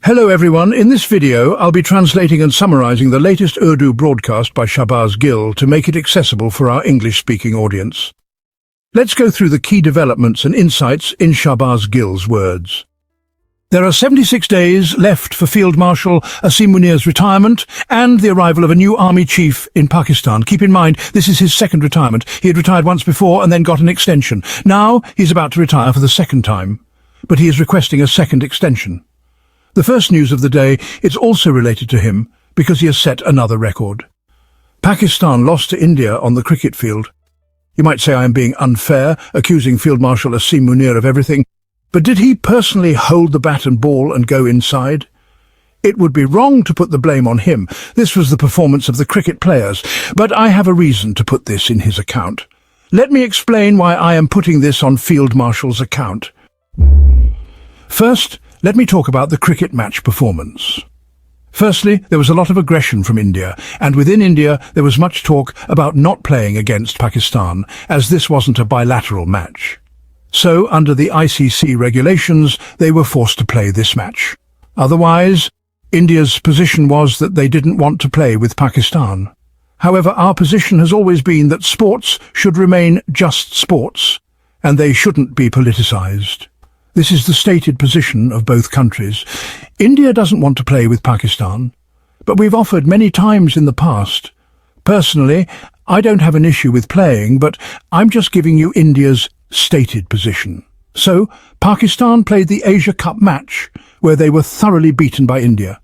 Hello everyone, in this video I'll be translating and summarizing the latest Urdu broadcast by Shahbaz Gill to make it accessible for our English-speaking audience. Let's go through the key developments and insights in Shahbaz Gill's words. There are 76 days left for Field Marshal Asim Munir's retirement and the arrival of a new army chief in Pakistan. Keep in mind, this is his second retirement. He had retired once before and then got an extension. Now he's about to retire for the second time, but he is requesting a second extension. The first news of the day is also related to him because he has set another record. Pakistan lost to India on the cricket field. You might say I am being unfair, accusing Field Marshal Asim Munir of everything, but did he personally hold the bat and ball and go inside? It would be wrong to put the blame on him. This was the performance of the cricket players, but I have a reason to put this in his account. Let me explain why I am putting this on Field Marshal's account. First, let me talk about the cricket match performance. Firstly, there was a lot of aggression from India, and within India there was much talk about not playing against Pakistan, as this wasn't a bilateral match. So, under the ICC regulations, they were forced to play this match. Otherwise, India's position was that they didn't want to play with Pakistan. However, our position has always been that sports should remain just sports, and they shouldn't be politicized. This is the stated position of both countries. India doesn't want to play with Pakistan, but we've offered many times in the past. Personally, I don't have an issue with playing, but I'm just giving you India's stated position. So, Pakistan played the Asia Cup match, where they were thoroughly beaten by India.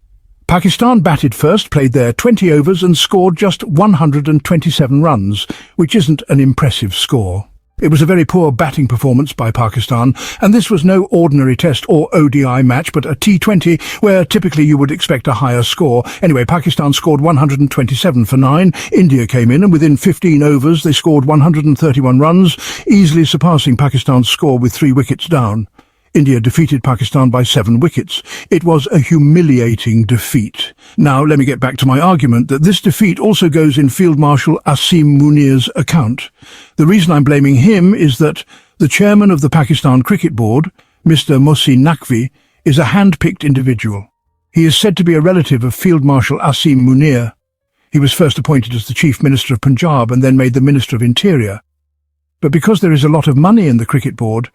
Pakistan batted first, played their 20 overs and scored just 127 runs, which isn't an impressive score. It was a very poor batting performance by Pakistan, and this was no ordinary test or ODI match, but a T20 where typically you would expect a higher score. Anyway, Pakistan scored 127 for 9. India came in, and within 15 overs they scored 131 runs, easily surpassing Pakistan's score with 3 wickets down. India defeated Pakistan by 7 wickets. It was a humiliating defeat. Now, let me get back to my argument that this defeat also goes in Field Marshal Asim Munir's account. The reason I'm blaming him is that the chairman of the Pakistan Cricket Board, Mr. Mohsin Naqvi, is a hand-picked individual. He is said to be a relative of Field Marshal Asim Munir. He was first appointed as the Chief Minister of Punjab and then made the Minister of Interior. But because there is a lot of money in the Cricket Board,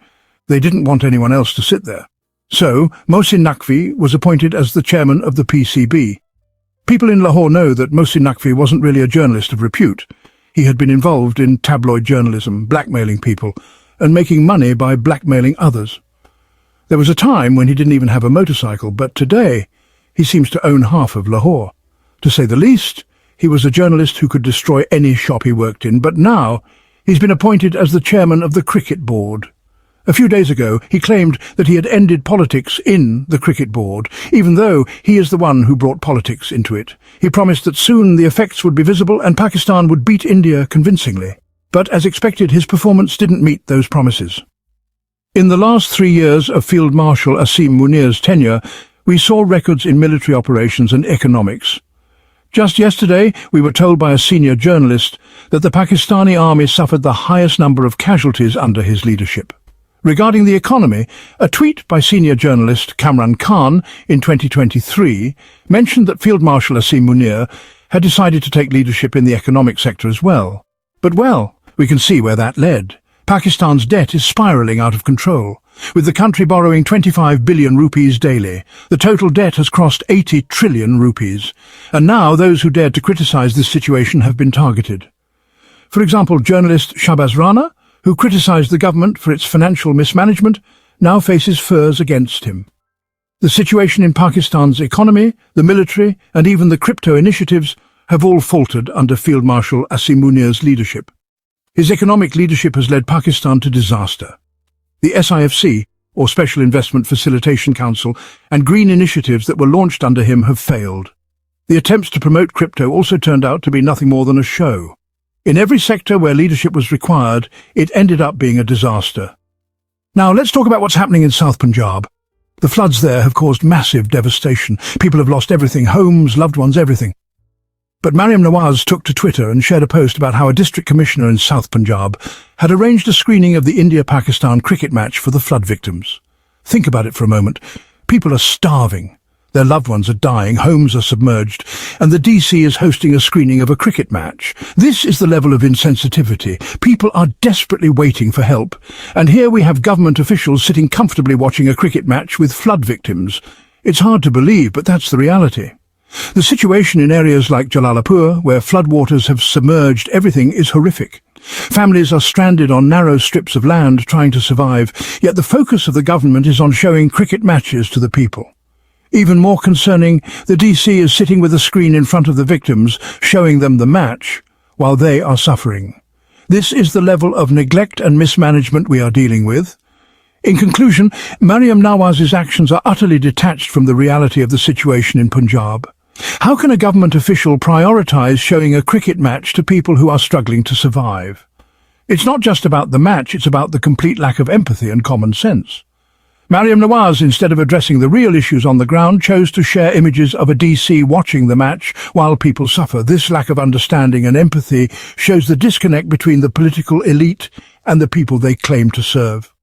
they didn't want anyone else to sit there. So, Mohsin Naqvi was appointed as the chairman of the PCB. People in Lahore know that Mohsin Naqvi wasn't really a journalist of repute. He had been involved in tabloid journalism, blackmailing people, and making money by blackmailing others. There was a time when he didn't even have a motorcycle, but today he seems to own half of Lahore. To say the least, he was a journalist who could destroy any shop he worked in, but now he's been appointed as the chairman of the Cricket Board. A few days ago, he claimed that he had ended politics in the Cricket Board, even though he is the one who brought politics into it. He promised that soon the effects would be visible and Pakistan would beat India convincingly. But as expected, his performance didn't meet those promises. In the last 3 years of Field Marshal Asim Munir's tenure, we saw records in military operations and economics. Just yesterday, we were told by a senior journalist that the Pakistani army suffered the highest number of casualties under his leadership. Regarding the economy, a tweet by senior journalist Imran Khan in 2023 mentioned that Field Marshal Asim Munir had decided to take leadership in the economic sector as well. But we can see where that led. Pakistan's debt is spiralling out of control, with the country borrowing 25 billion rupees daily. The total debt has crossed 80 trillion rupees, and now those who dared to criticize this situation have been targeted. For example, journalist Shahbaz Rana, who criticized the government for its financial mismanagement, now faces furs against him. The situation in Pakistan's economy, the military, and even the crypto initiatives have all faltered under Field Marshal Asim Munir's leadership. His economic leadership has led Pakistan to disaster. The SIFC, or Special Investment Facilitation Council, and green initiatives that were launched under him have failed. The attempts to promote crypto also turned out to be nothing more than a show. In every sector where leadership was required, it ended up being a disaster. Now let's talk about what's happening in South Punjab. The floods there have caused massive devastation. People have lost everything, homes, loved ones, everything. But Maryam took to Twitter and shared a post about how a district commissioner in South Punjab had arranged a screening of the India-Pakistan cricket match for the flood victims. Think about it for a moment. People are starving. Their loved ones are dying, homes are submerged, and the DC is hosting a screening of a cricket match. This is the level of insensitivity. People are desperately waiting for help. And here we have government officials sitting comfortably watching a cricket match with flood victims. It's hard to believe, but that's the reality. The situation in areas like Jalalapur, where floodwaters have submerged everything, is horrific. Families are stranded on narrow strips of land trying to survive, yet the focus of the government is on showing cricket matches to the people. Even more concerning, the DC is sitting with a screen in front of the victims, showing them the match, while they are suffering. This is the level of neglect and mismanagement we are dealing with. In conclusion, Maryam Nawaz's actions are utterly detached from the reality of the situation in Punjab. How can a government official prioritise showing a cricket match to people who are struggling to survive? It's not just about the match, it's about the complete lack of empathy and common sense. Maryam Nawaz, instead of addressing the real issues on the ground, chose to share images of a DC watching the match while people suffer. This lack of understanding and empathy shows the disconnect between the political elite and the people they claim to serve.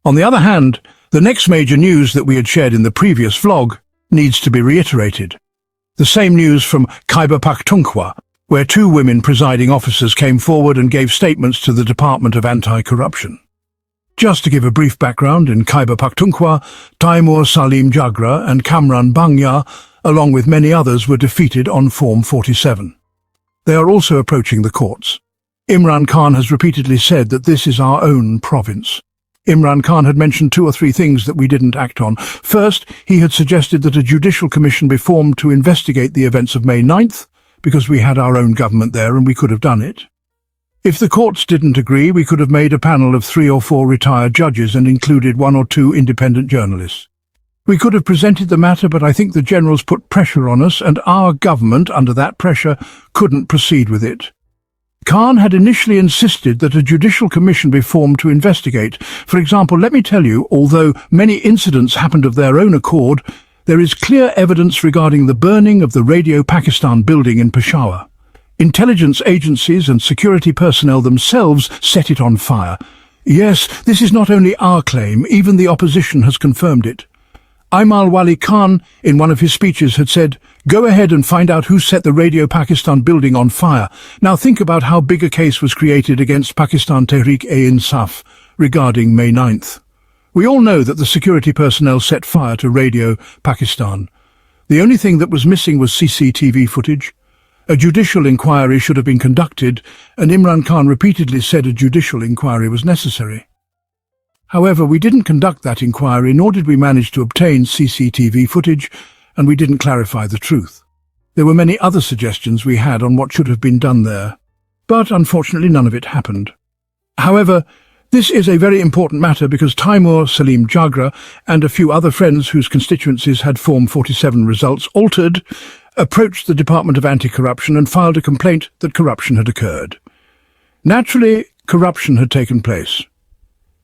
On the other hand, the next major news that we had shared in the previous vlog needs to be reiterated. The same news from Khyber Pakhtunkhwa, where 2 women presiding officers came forward and gave statements to the Department of Anti-Corruption. Just to give a brief background, in Khyber Pakhtunkhwa, Taimur Salim Jagra and Kamran Bangya, along with many others, were defeated on Form 47. They are also approaching the courts. Imran Khan has repeatedly said that this is our own province. Imran Khan had mentioned 2 or 3 things that we didn't act on. First, he had suggested that a judicial commission be formed to investigate the events of May 9th, because we had our own government there and we could have done it. If the courts didn't agree, we could have made a panel of 3 or 4 retired judges and included 1 or 2 independent journalists. We could have presented the matter, but I think the generals put pressure on us, and our government, under that pressure, couldn't proceed with it. Khan had initially insisted that a judicial commission be formed to investigate. For example, let me tell you, although many incidents happened of their own accord, there is clear evidence regarding the burning of the Radio Pakistan building in Peshawar. Intelligence agencies and security personnel themselves set it on fire. Yes, this is not only our claim, even the opposition has confirmed it. Aimal Wali Khan, in one of his speeches, had said, "Go ahead and find out who set the Radio Pakistan building on fire." Now think about how big a case was created against Pakistan Tehreek-e-Insaf regarding May 9th. We all know that the security personnel set fire to Radio Pakistan. The only thing that was missing was CCTV footage. A judicial inquiry should have been conducted, and Imran Khan repeatedly said a judicial inquiry was necessary. However, we didn't conduct that inquiry, nor did we manage to obtain CCTV footage, and we didn't clarify the truth. There were many other suggestions we had on what should have been done there, but unfortunately none of it happened. However, this is a very important matter because Taimur Salim Jagra and a few other friends whose constituencies had Form 47 results altered approached the Department of Anti-Corruption and filed a complaint that corruption had occurred. Naturally, corruption had taken place.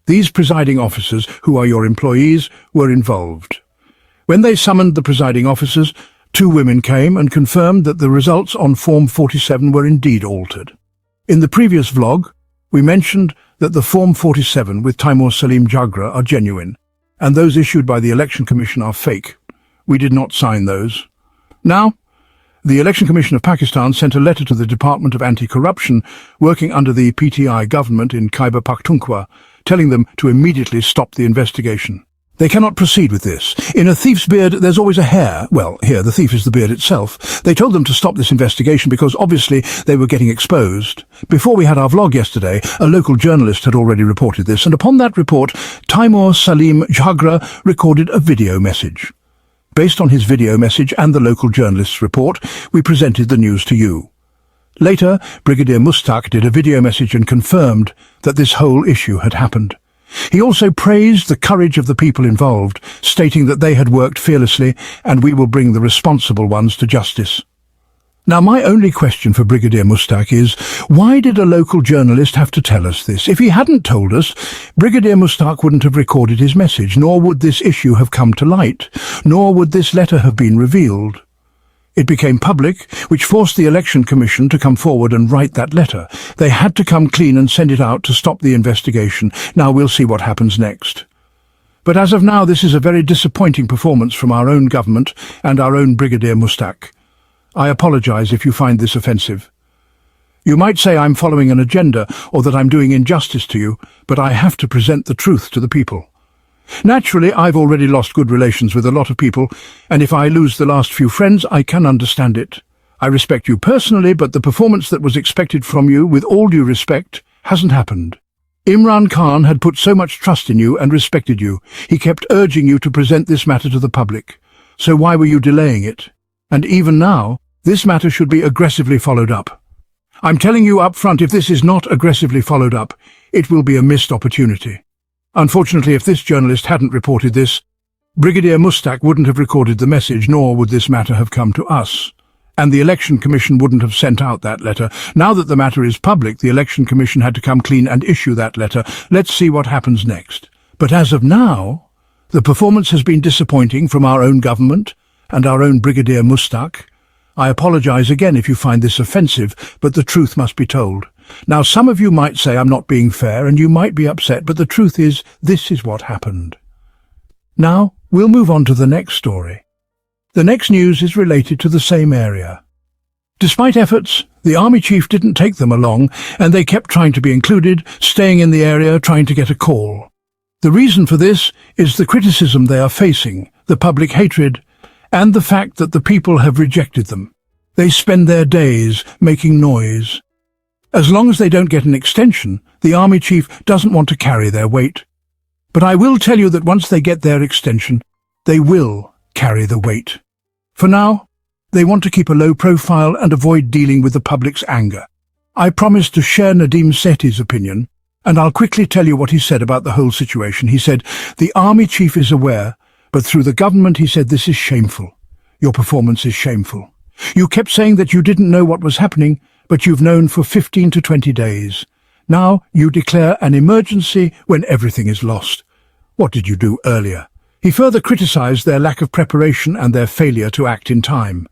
These presiding officers, who are your employees, were involved. When they summoned the presiding officers, 2 women came and confirmed that the results on Form 47 were indeed altered. In the previous vlog, we mentioned that the Form 47 with Taimur Salim Jagra are genuine, and those issued by the Election Commission are fake. We did not sign those. Now, the Election Commission of Pakistan sent a letter to the Department of Anti-Corruption working under the PTI government in Khyber Pakhtunkhwa, telling them to immediately stop the investigation. They cannot proceed with this. In a thief's beard, there's always a hair. Well, here, the thief is the beard itself. They told them to stop this investigation because obviously they were getting exposed. Before we had our vlog yesterday, a local journalist had already reported this, and upon that report, Taimur Salim Jagra recorded a video message. Based on his video message and the local journalist's report, we presented the news to you. Later, Brigadier Mustak did a video message and confirmed that this whole issue had happened. He also praised the courage of the people involved, stating that they had worked fearlessly and we will bring the responsible ones to justice. Now, my only question for Brigadier Mustak is, why did a local journalist have to tell us this? If he hadn't told us, Brigadier Mustak wouldn't have recorded his message, nor would this issue have come to light, nor would this letter have been revealed. It became public, which forced the Election Commission to come forward and write that letter. They had to come clean and send it out to stop the investigation. Now we'll see what happens next. But as of now, this is a very disappointing performance from our own government and our own Brigadier Mustak. I apologize if you find this offensive. You might say I'm following an agenda or that I'm doing injustice to you, but I have to present the truth to the people. Naturally, I've already lost good relations with a lot of people, and if I lose the last few friends, I can understand it. I respect you personally, but the performance that was expected from you, with all due respect, hasn't happened. Imran Khan had put so much trust in you and respected you. He kept urging you to present this matter to the public. So why were you delaying it? And even now, this matter should be aggressively followed up. I'm telling you up front, if this is not aggressively followed up, it will be a missed opportunity. Unfortunately, if this journalist hadn't reported this, Brigadier Mustak wouldn't have recorded the message, nor would this matter have come to us. And the Election Commission wouldn't have sent out that letter. Now that the matter is public, the Election Commission had to come clean and issue that letter. Let's see what happens next. But as of now, the performance has been disappointing from our own government and our own Brigadier Mustak. I apologize again if you find this offensive, but the truth must be told. Now, some of you might say I'm not being fair, and you might be upset, but the truth is, this is what happened. Now, we'll move on to the next story. The next news is related to the same area. Despite efforts, the army chief didn't take them along, and they kept trying to be included, staying in the area, trying to get a call. The reason for this is the criticism they are facing, the public hatred, and the fact that the people have rejected them. They spend their days making noise. As long as they don't get an extension, the army chief doesn't want to carry their weight. But I will tell you that once they get their extension, they will carry the weight. For now, they want to keep a low profile and avoid dealing with the public's anger. I promised to share Nadim Sethi's opinion, and I'll quickly tell you what he said about the whole situation. He said, the army chief is aware, but through the government he said this is shameful. Your performance is shameful. You kept saying that you didn't know what was happening, but you've known for 15 to 20 days. Now you declare an emergency when everything is lost. What did you do earlier? He further criticized their lack of preparation and their failure to act in time.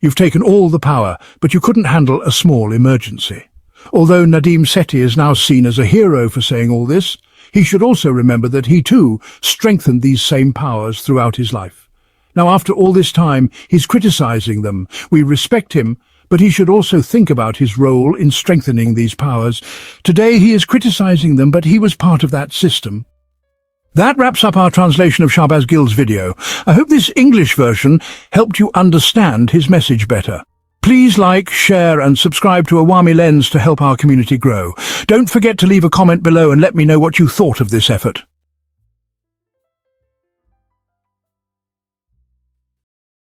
You've taken all the power, but you couldn't handle a small emergency. Although Nadim Sethi is now seen as a hero for saying all this, he should also remember that he too strengthened these same powers throughout his life. Now, after all this time, he's criticizing them. We respect him, but he should also think about his role in strengthening these powers. Today he is criticizing them, but he was part of that system. That wraps up our translation of Shahbaz Gill's video. I hope this English version helped you understand his message better. Please like, share and subscribe to Awami Lens to help our community grow. Don't forget to leave a comment below and let me know what you thought of this effort.